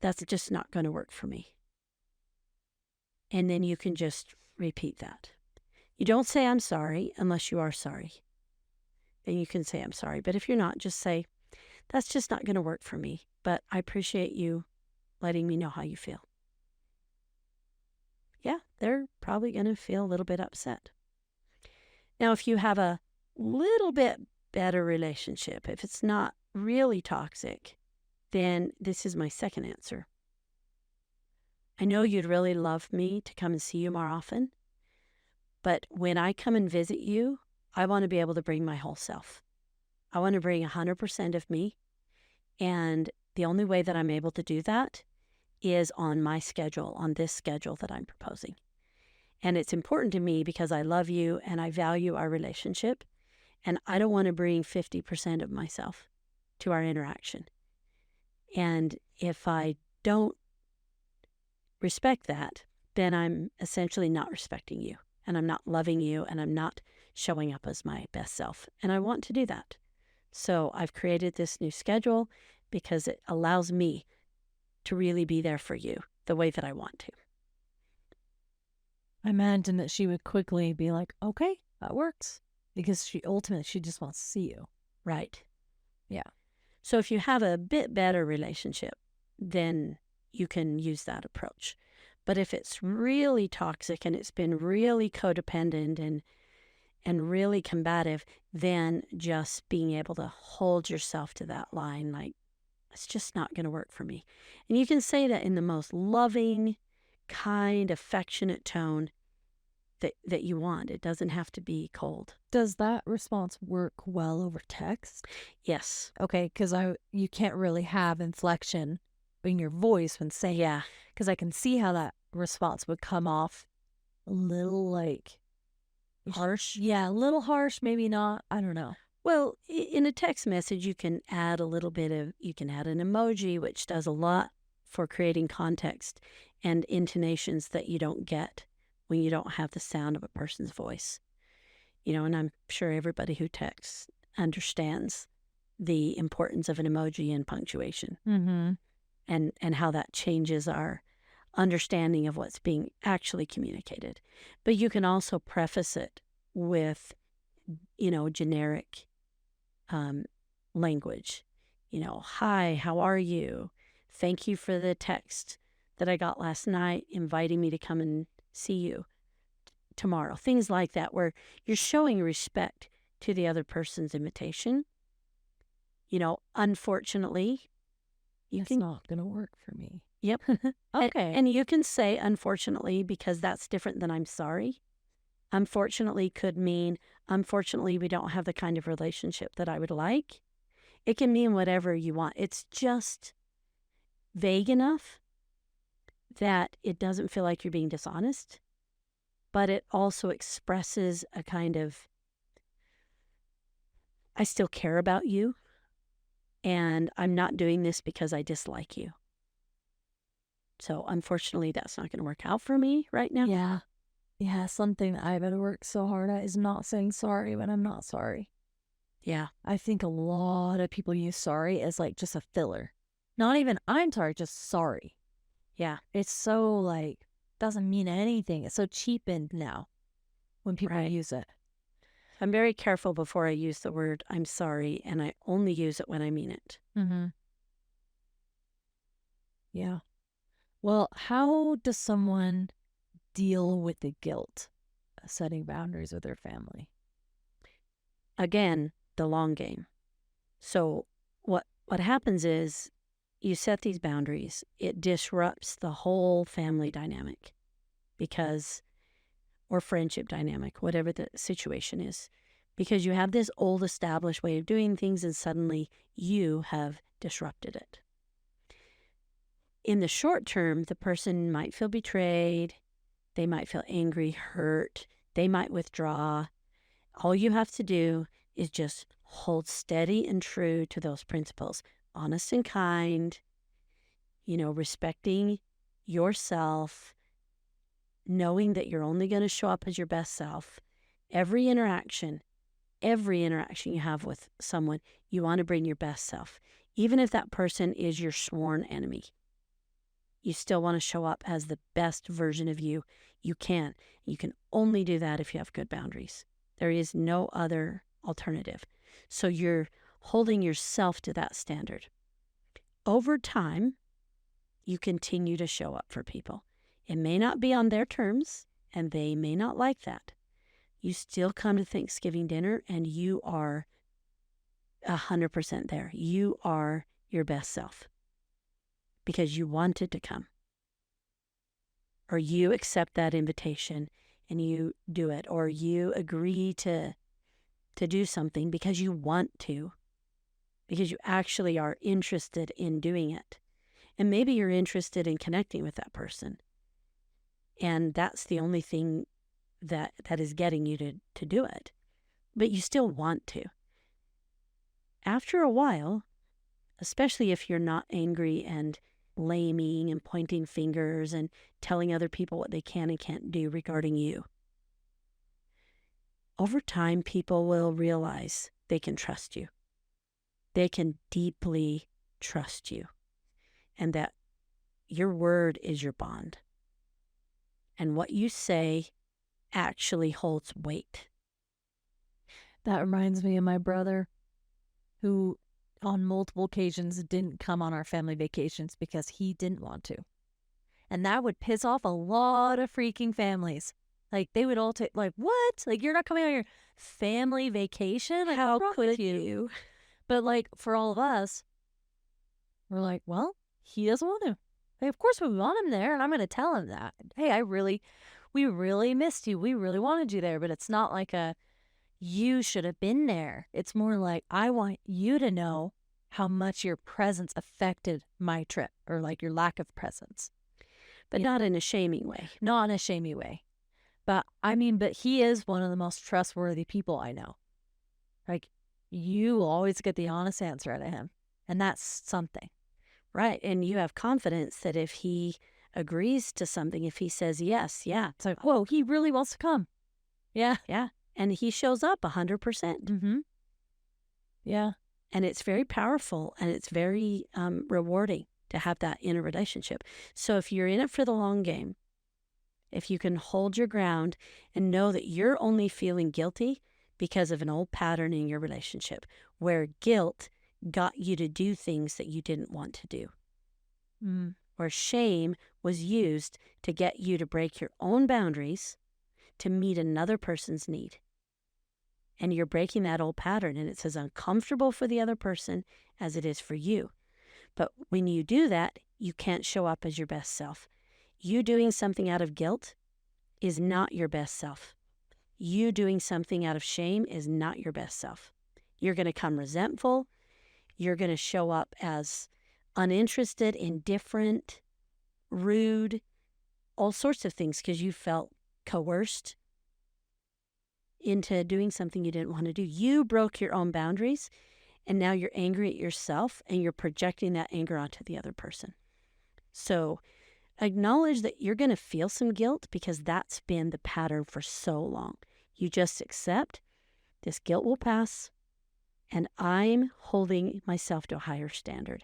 that's just not going to work for me. And then you can just repeat that. You don't say I'm sorry unless you are sorry. Then you can say I'm sorry. But if you're not, just say, that's just not going to work for me. But I appreciate you letting me know how you feel. yeah, they're probably going to feel a little bit upset. Now, if you have a little bit better relationship, if it's not really toxic, then this is my second answer. I know you'd really love me to come and see you more often, but when I come and visit you, I want to be able to bring my whole self. I want to bring 100% of me. And the only way that I'm able to do that is on my schedule, on this schedule that I'm proposing. And it's important to me because I love you and I value our relationship. And I don't want to bring 50% of myself to our interaction. And if I don't respect that, then I'm essentially not respecting you. And I'm not loving you. And I'm not showing up as my best self. And I want to do that. So I've created this new schedule because it allows me to really be there for you the way that I want to. I imagine that she would quickly be like, okay, that works. Because she just wants to see you. Right. Yeah. So if you have a bit better relationship, then you can use that approach. But if it's really toxic and it's been really codependent and really combative, then just being able to hold yourself to that line, like, it's just not going to work for me. And you can say that in the most loving, kind, affectionate tone that you want. It doesn't have to be cold. Does that response work well over text? Yes. Okay, because you can't really have inflection in your voice when saying, Yeah. because I can see how that response would come off a little like Harsh. Yeah, a little harsh, maybe not. I don't know. Well, in a text message, you can add you can add an emoji, which does a lot for creating context and intonations that you don't get when you don't have the sound of a person's voice. And I'm sure everybody who texts understands the importance of an emoji and punctuation and how that changes our understanding of what's being actually communicated. But you can also preface it with, generic language. Hi, how are you? Thank you for the text that I got last night inviting me to come and see you tomorrow. Things like that, where you're showing respect to the other person's invitation. Unfortunately, It's not going to work for me. Yep. Okay. And you can say unfortunately because that's different than I'm sorry. Unfortunately could mean, unfortunately, we don't have the kind of relationship that I would like. It can mean whatever you want. It's just vague enough that it doesn't feel like you're being dishonest, but it also expresses a kind of, I still care about you, and I'm not doing this because I dislike you. So unfortunately, that's not going to work out for me right now. Yeah. Yeah, something that I've had to work so hard at is not saying sorry when I'm not sorry. Yeah. I think a lot of people use sorry as like just a filler. Not even I'm sorry, just sorry. Yeah. It's so doesn't mean anything. It's so cheapened now when people use it. I'm very careful before I use the word I'm sorry, and I only use it when I mean it. Yeah. Well, how does someone deal with the guilt of setting boundaries with their family? Again, the long game. So what happens is you set these boundaries. It disrupts the whole family dynamic or friendship dynamic, whatever the situation is, because you have this old established way of doing things and suddenly you have disrupted it. In the short term, the person might feel betrayed. They might feel angry, hurt. They might withdraw. All you have to do is just hold steady and true to those principles. Honest and kind, respecting yourself, knowing that you're only going to show up as your best self. Every interaction you have with someone, you want to bring your best self. Even if that person is your sworn enemy, you still want to show up as the best version of you you can. You can only do that if you have good boundaries. There is no other alternative. So you're holding yourself to that standard. Over time, you continue to show up for people. It may not be on their terms, and they may not like that. You still come to Thanksgiving dinner and you are 100% there. You are your best self because you wanted to come, or you accept that invitation and you do it, or you agree to do something because you want to, because you actually are interested in doing it. And maybe you're interested in connecting with that person. And that's the only thing that is getting you to do it. But you still want to. After a while, especially if you're not angry and blaming and pointing fingers and telling other people what they can and can't do regarding you, over time, people will realize they can trust you. They can deeply trust you, and that your word is your bond. And what you say actually holds weight. That reminds me of my brother, who on multiple occasions didn't come on our family vacations because he didn't want to. And that would piss off a lot of freaking families. Like, they would all take, like, what? Like, you're not coming on your family vacation? Like, How what's wrong could with you? But, like, for all of us, we're like, well, he doesn't want to. Like, of course we want him there, and I'm going to tell him that. Hey, we really missed you. We really wanted you there, but it's not like you should have been there. It's more like, I want you to know how much your presence affected my trip, or like your lack of presence. But not in a shaming way. Not in a shamey way. But but he is one of the most trustworthy people I know. Like, you will always get the honest answer out of him. And that's something. Right. And you have confidence that if he agrees to something, if he says yes, yeah. It's like, whoa, he really wants to come. Yeah. Yeah. And he shows up 100%. Mm-hmm. Yeah. And it's very powerful and it's very rewarding to have that in a relationship. So if you're in it for the long game, if you can hold your ground and know that you're only feeling guilty because of an old pattern in your relationship where guilt got you to do things that you didn't want to do, where shame was used to get you to break your own boundaries to meet another person's need. And you're breaking that old pattern, and it's as uncomfortable for the other person as it is for you. But when you do that, you can't show up as your best self. You doing something out of guilt is not your best self. You doing something out of shame is not your best self. You're going to come resentful. You're going to show up as uninterested, indifferent, rude, all sorts of things because you felt coerced into doing something you didn't want to do. You broke your own boundaries, and now you're angry at yourself, and you're projecting that anger onto the other person. So acknowledge that you're going to feel some guilt because that's been the pattern for so long. You just accept this guilt will pass, and I'm holding myself to a higher standard.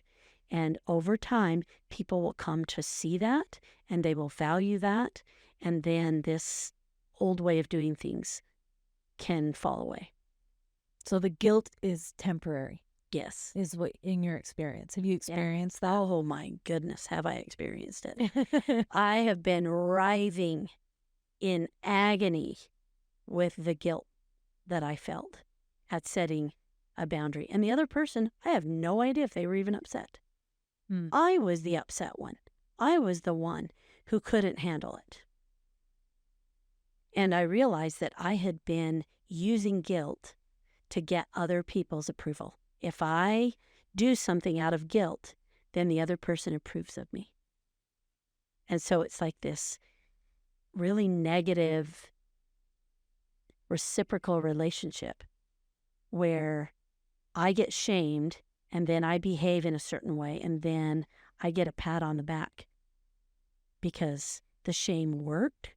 And over time, people will come to see that, and they will value that, and then this old way of doing things can fall away. So the guilt is temporary. Yes. Is what in your experience. Have you experienced that? Oh my goodness, have I experienced it. I have been writhing in agony with the guilt that I felt at setting a boundary. And the other person, I have no idea if they were even upset. I was the upset one. I was the one who couldn't handle it. And I realized that I had been using guilt to get other people's approval. If I do something out of guilt, then the other person approves of me. And so it's like this really negative reciprocal relationship where I get shamed and then I behave in a certain way and then I get a pat on the back because the shame worked.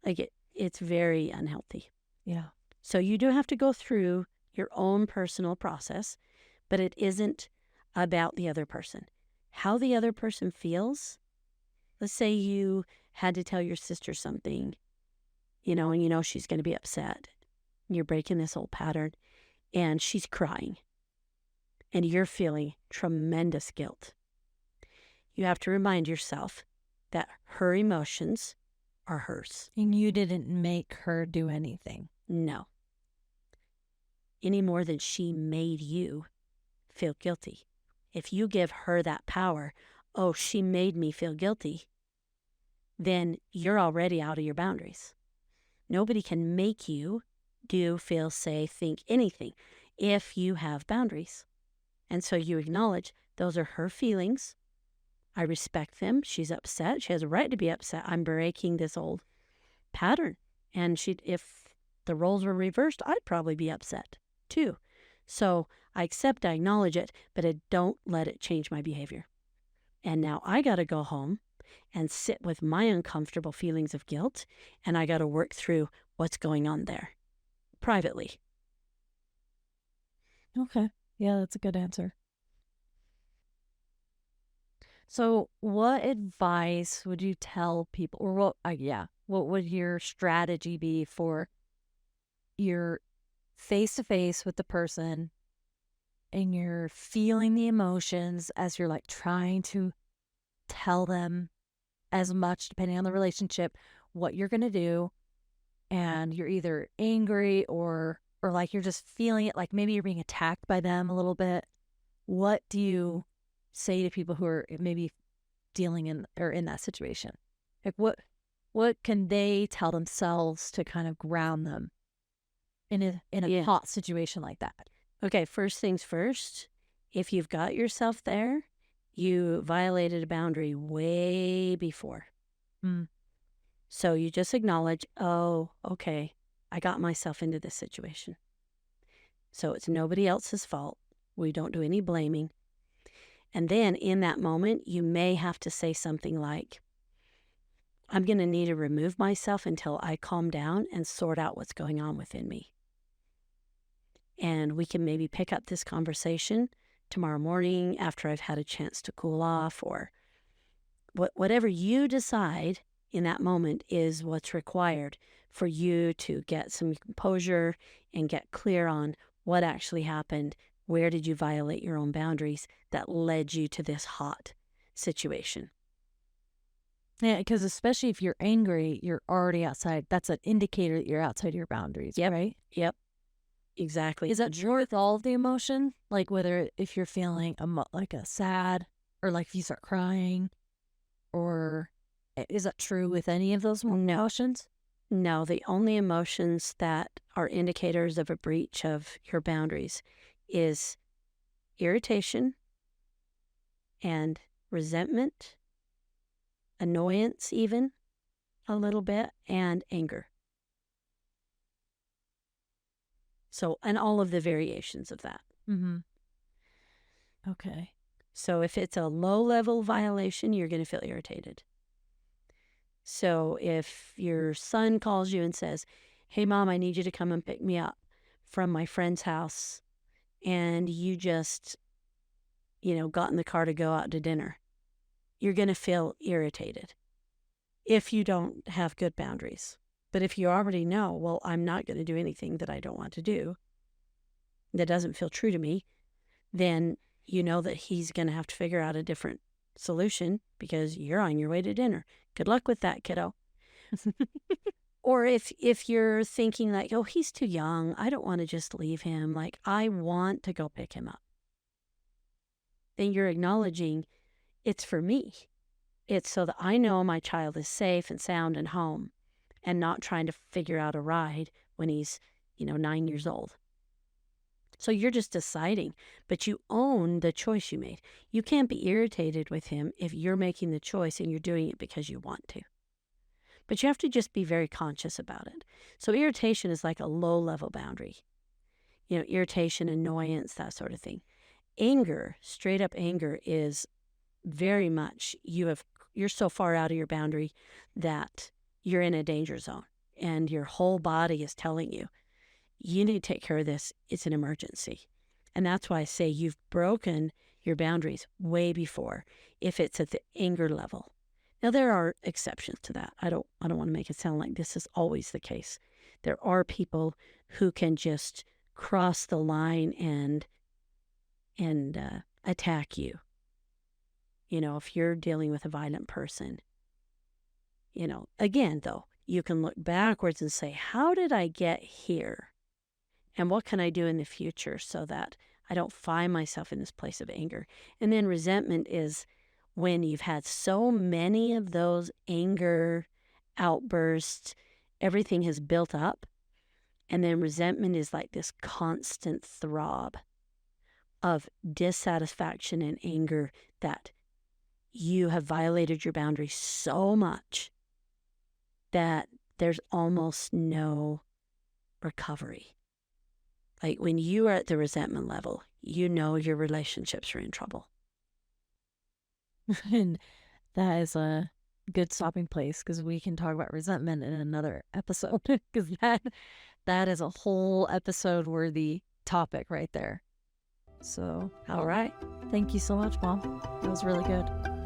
Like it's very unhealthy. Yeah. So you do have to go through your own personal process, but it isn't about the other person. How the other person feels. Let's say you had to tell your sister something, and you know she's going to be upset. You're breaking this old pattern, and she's crying, and you're feeling tremendous guilt. You have to remind yourself that her emotions are hers. And you didn't make her do anything. No. Any more than she made you feel guilty. If you give her that power, oh, she made me feel guilty, then you're already out of your boundaries. Nobody can make you do, feel, say, think anything if you have boundaries. And so you acknowledge those are her feelings. I respect them. She's upset. She has a right to be upset. I'm breaking this old pattern. And if the roles were reversed, I'd probably be upset too. So I accept, I acknowledge it, but I don't let it change my behavior. And now I got to go home and sit with my uncomfortable feelings of guilt, and I got to work through what's going on there privately. Okay. Yeah, that's a good answer. So, what advice would you tell people, or what would your strategy be for your face to face with the person and you're feeling the emotions as you're like trying to tell them as much, depending on the relationship, what you're going to do, and you're either angry or like you're just feeling it, like maybe you're being attacked by them a little bit. What do you say to people who are maybe dealing in or in that situation? Like what can they tell themselves to kind of ground them in a hot situation like that? Okay, first things first, if you've got yourself there, you violated a boundary way before. Mm. So you just acknowledge, oh, okay, I got myself into this situation. So it's nobody else's fault. We don't do any blaming. And then in that moment, you may have to say something like, I'm going to need to remove myself until I calm down and sort out what's going on within me. And we can maybe pick up this conversation tomorrow morning after I've had a chance to cool off, or whatever you decide in that moment is what's required for you to get some composure and get clear on what actually happened. Where did you violate your own boundaries that led you to this hot situation? Yeah, because especially if you're angry, you're already outside. That's an indicator that you're outside your boundaries, right? Yep. Exactly. Is that true with all of the emotion? Like whether if you're feeling like a sad, or like if you start crying, or is that true with any of those emotions? No, the only emotions that are indicators of a breach of your boundaries is irritation and resentment, annoyance even a little bit, and anger. So, and all of the variations of that. Mm-hmm. Okay. So if it's a low-level violation, you're going to feel irritated. So if your son calls you and says, hey, Mom, I need you to come and pick me up from my friend's house, and you just, got in the car to go out to dinner, you're going to feel irritated if you don't have good boundaries. But if you already know, well, I'm not going to do anything that I don't want to do, that doesn't feel true to me, then you know that he's going to have to figure out a different solution because you're on your way to dinner. Good luck with that, kiddo. Or if you're thinking like, oh, he's too young, I don't want to just leave him, like I want to go pick him up, then you're acknowledging it's for me. It's so that I know my child is safe and sound and home, and not trying to figure out a ride when he's, 9 years old. So you're just deciding, but you own the choice you made. You can't be irritated with him if you're making the choice and you're doing it because you want to. But you have to just be very conscious about it. So irritation is like a low-level boundary. Irritation, annoyance, that sort of thing. Anger, straight up anger, is very much you're so far out of your boundary that you're in a danger zone, and your whole body is telling you, you need to take care of this. It's an emergency. And that's why I say you've broken your boundaries way before if it's at the anger level. Now, there are exceptions to that. I don't want to make it sound like this is always the case. There are people who can just cross the line and attack you. If you're dealing with a violent person, Again, though, you can look backwards and say, how did I get here? And what can I do in the future so that I don't find myself in this place of anger? And then resentment is when you've had so many of those anger outbursts, everything has built up. And then resentment is like this constant throb of dissatisfaction and anger that you have violated your boundaries so much that there's almost no recovery. Like when you are at the resentment level, your relationships are in trouble. And that is a good stopping place because we can talk about resentment in another episode because that is a whole episode worthy topic right there. So, All right. thank you so much, Mom. That was really good.